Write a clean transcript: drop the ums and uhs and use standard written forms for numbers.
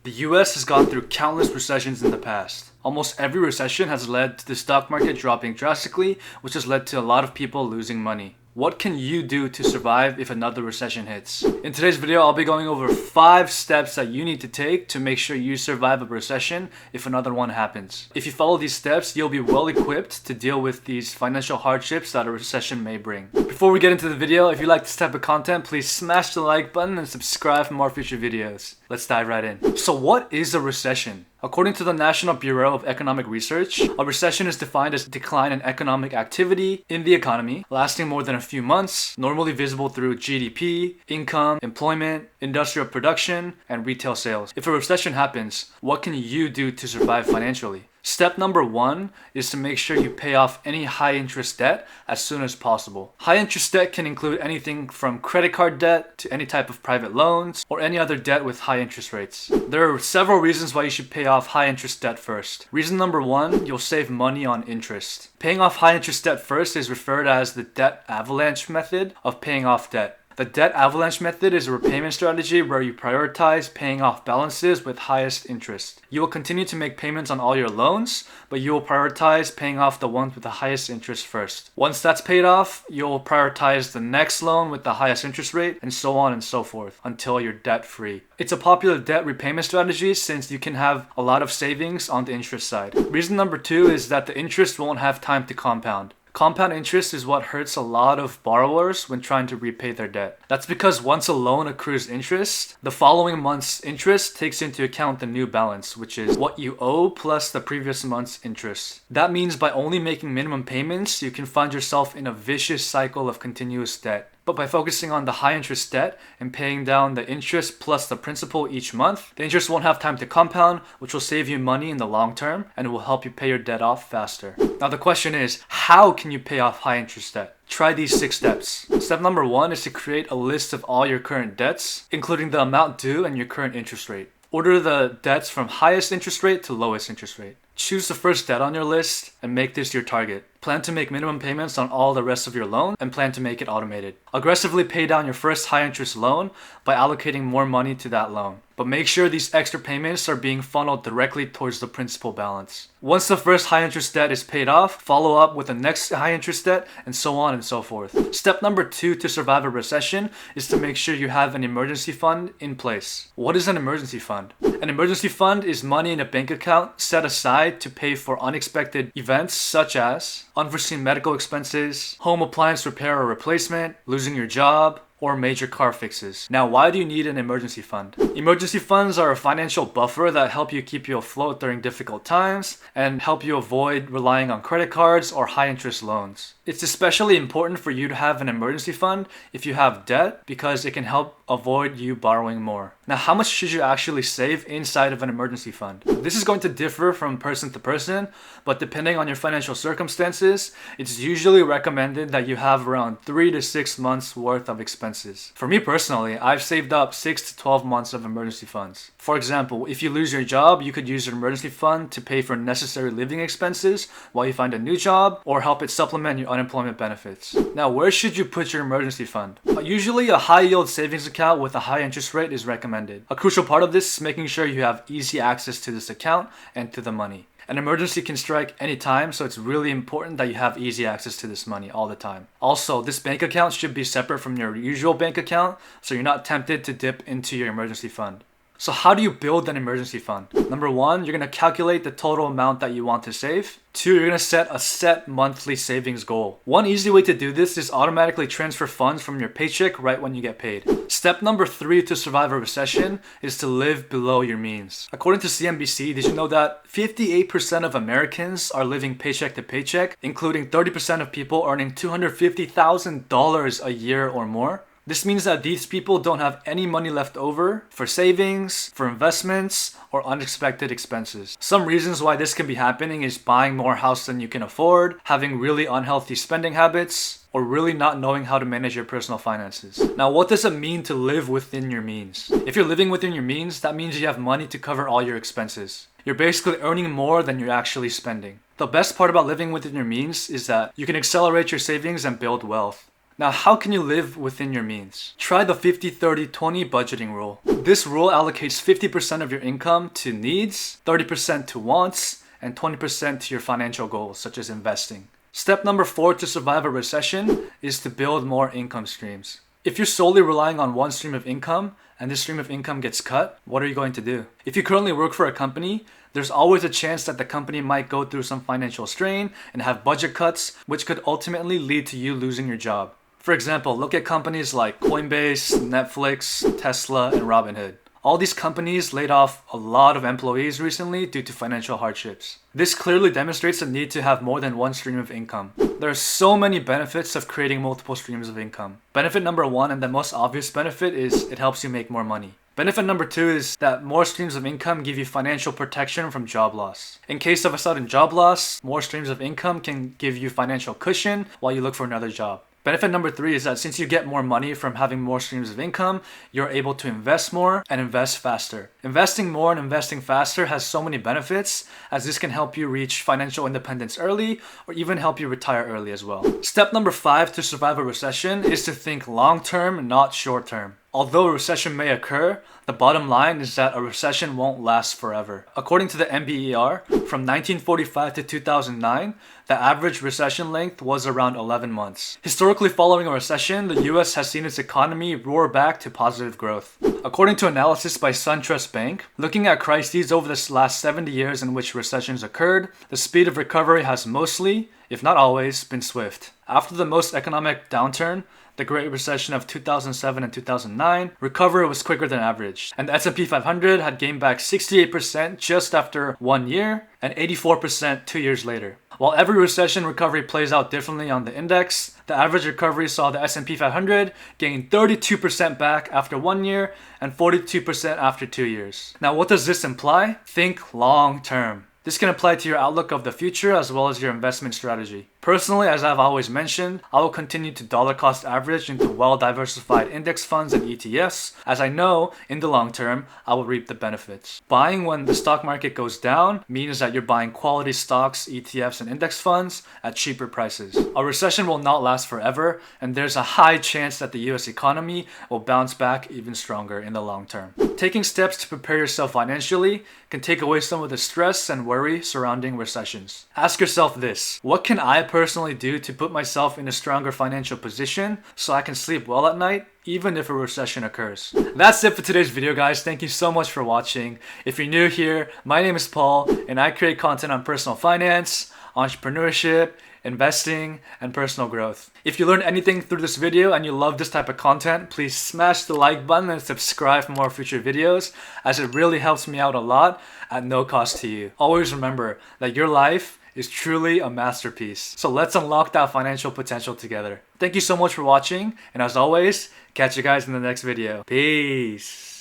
The US has gone through countless recessions in the past. Almost every recession has led to the stock market dropping drastically, which has led to a lot of people losing money. What can you do to survive if another recession hits? In today's video, I'll be going over 5 steps that you need to take to make sure you survive a recession if another one happens. If you follow these steps, you'll be well equipped to deal with these financial hardships that a recession may bring. Before we get into the video, if you like this type of content, please smash the like button and subscribe for more future videos. Let's dive right in. So what is a recession? According to the National Bureau of Economic Research, a recession is defined as a decline in economic activity in the economy, lasting more than a few months, normally visible through GDP, income, employment, industrial production, and retail sales. If a recession happens, what can you do to survive financially? Step number 1 is to make sure you pay off any high interest debt as soon as possible. High interest debt can include anything from credit card debt to any type of private loans or any other debt with high interest rates. There are several reasons why you should pay off high interest debt first. Reason number 1, you'll save money on interest. Paying off high interest debt first is referred as the debt avalanche method of paying off debt. The debt avalanche method is a repayment strategy where you prioritize paying off balances with highest interest. You will continue to make payments on all your loans, but you will prioritize paying off the ones with the highest interest first. Once that's paid off, you'll prioritize the next loan with the highest interest rate, and so on and so forth until you're debt free. It's a popular debt repayment strategy since you can have a lot of savings on the interest side. Reason number 2 is that the interest won't have time to compound. Compound interest is what hurts a lot of borrowers when trying to repay their debt. That's because once a loan accrues interest, the following month's interest takes into account the new balance, which is what you owe plus the previous month's interest. That means by only making minimum payments, you can find yourself in a vicious cycle of continuous debt. But by focusing on the high interest debt and paying down the interest plus the principal each month, the interest won't have time to compound, which will save you money in the long term and it will help you pay your debt off faster. Now the question is, how can you pay off high interest debt? Try these 6 steps. Step number 1 is to create a list of all your current debts, including the amount due and your current interest rate. Order the debts from highest interest rate to lowest interest rate. Choose the first debt on your list and make this your target. Plan to make minimum payments on all the rest of your loan and plan to make it automated. Aggressively pay down your first high interest loan by allocating more money to that loan. But make sure these extra payments are being funneled directly towards the principal balance. Once the first high interest debt is paid off, follow up with the next high interest debt and so on and so forth. Step number 2 to survive a recession is to make sure you have an emergency fund in place. What is an emergency fund? An emergency fund is money in a bank account set aside to pay for unexpected events such as unforeseen medical expenses, home appliance repair or replacement, losing your job, or major car fixes. Now, why do you need an emergency fund? Emergency funds are a financial buffer that help you keep you afloat during difficult times and help you avoid relying on credit cards or high interest loans. It's especially important for you to have an emergency fund if you have debt because it can help avoid you borrowing more. Now, how much should you actually save inside of an emergency fund? This is going to differ from person to person, but depending on your financial circumstances, it's usually recommended that you have around 3 to 6 months worth of expenses. For me personally, I've saved up 6 to 12 months of emergency funds. For example, if you lose your job, you could use your emergency fund to pay for necessary living expenses while you find a new job or help it supplement your unemployment benefits. Now, where should you put your emergency fund? Usually a high yield savings account with a high interest rate is recommended. A crucial part of this is making sure you have easy access to this account and to the money. An emergency can strike anytime, so it's really important that you have easy access to this money all the time. Also, this bank account should be separate from your usual bank account, so you're not tempted to dip into your emergency fund. So how do you build an emergency fund? Number 1, you're going to calculate the total amount that you want to save. 2, you're going to set a set monthly savings goal. One easy way to do this is automatically transfer funds from your paycheck right when you get paid. Step number 3 to survive a recession is to live below your means. According to CNBC, did you know that 58% of Americans are living paycheck to paycheck, including 30% of people earning $250,000 a year or more? This means that these people don't have any money left over for savings, for investments, or unexpected expenses. Some reasons why this can be happening is buying more house than you can afford, having really unhealthy spending habits, or really not knowing how to manage your personal finances. Now, what does it mean to live within your means? If you're living within your means, that means you have money to cover all your expenses. You're basically earning more than you're actually spending. The best part about living within your means is that you can accelerate your savings and build wealth. Now, how can you live within your means? Try the 50-30-20 budgeting rule. This rule allocates 50% of your income to needs, 30% to wants, and 20% to your financial goals, such as investing. Step number 4 to survive a recession is to build more income streams. If you're solely relying on one stream of income and this stream of income gets cut, what are you going to do? If you currently work for a company, there's always a chance that the company might go through some financial strain and have budget cuts, which could ultimately lead to you losing your job. For example, look at companies like Coinbase, Netflix, Tesla, and Robinhood. All these companies laid off a lot of employees recently due to financial hardships. This clearly demonstrates the need to have more than one stream of income. There are so many benefits of creating multiple streams of income. Benefit number 1, and the most obvious benefit, is it helps you make more money. Benefit number 2 is that more streams of income give you financial protection from job loss. In case of a sudden job loss, more streams of income can give you financial cushion while you look for another job. Benefit number 3 is that since you get more money from having more streams of income, you're able to invest more and invest faster. Investing more and investing faster has so many benefits, as this can help you reach financial independence early or even help you retire early as well. Step number 5 to survive a recession is to think long-term, not short-term. Although a recession may occur, the bottom line is that a recession won't last forever. According to the NBER, from 1945 to 2009, the average recession length was around 11 months. Historically, following a recession, the US has seen its economy roar back to positive growth. According to analysis by SunTrust Bank, looking at crises over the last 70 years in which recessions occurred, the speed of recovery has mostly, if not always, been swift. After the most economic downturn, the Great Recession of 2007 and 2009, recovery was quicker than average, and the S&P 500 had gained back 68% just after 1 year and 84% 2 years later. While every recession recovery plays out differently on the index, the average recovery saw the S&P 500 gain 32% back after 1 year and 42% after 2 years. Now, what does this imply? Think long term. This can apply to your outlook of the future as well as your investment strategy. Personally, as I've always mentioned, I will continue to dollar cost average into well-diversified index funds and ETFs, as I know in the long term I will reap the benefits. Buying when the stock market goes down means that you're buying quality stocks, ETFs, and index funds at cheaper prices. A recession will not last forever, and there's a high chance that the US economy will bounce back even stronger in the long term. Taking steps to prepare yourself financially can take away some of the stress and worry surrounding recessions. Ask yourself this: what can I personally do to put myself in a stronger financial position so I can sleep well at night even if a recession occurs? That's it for today's video, guys. Thank you so much for watching. If you're new here, my name is Paul and I create content on personal finance, entrepreneurship, investing, and personal growth. If you learned anything through this video and you love this type of content, please smash the like button and subscribe for more future videos, as it really helps me out a lot at no cost to you. Always remember that your life is truly a masterpiece. So let's unlock that financial potential together. Thank you so much for watching, and as always, catch you guys in the next video. Peace.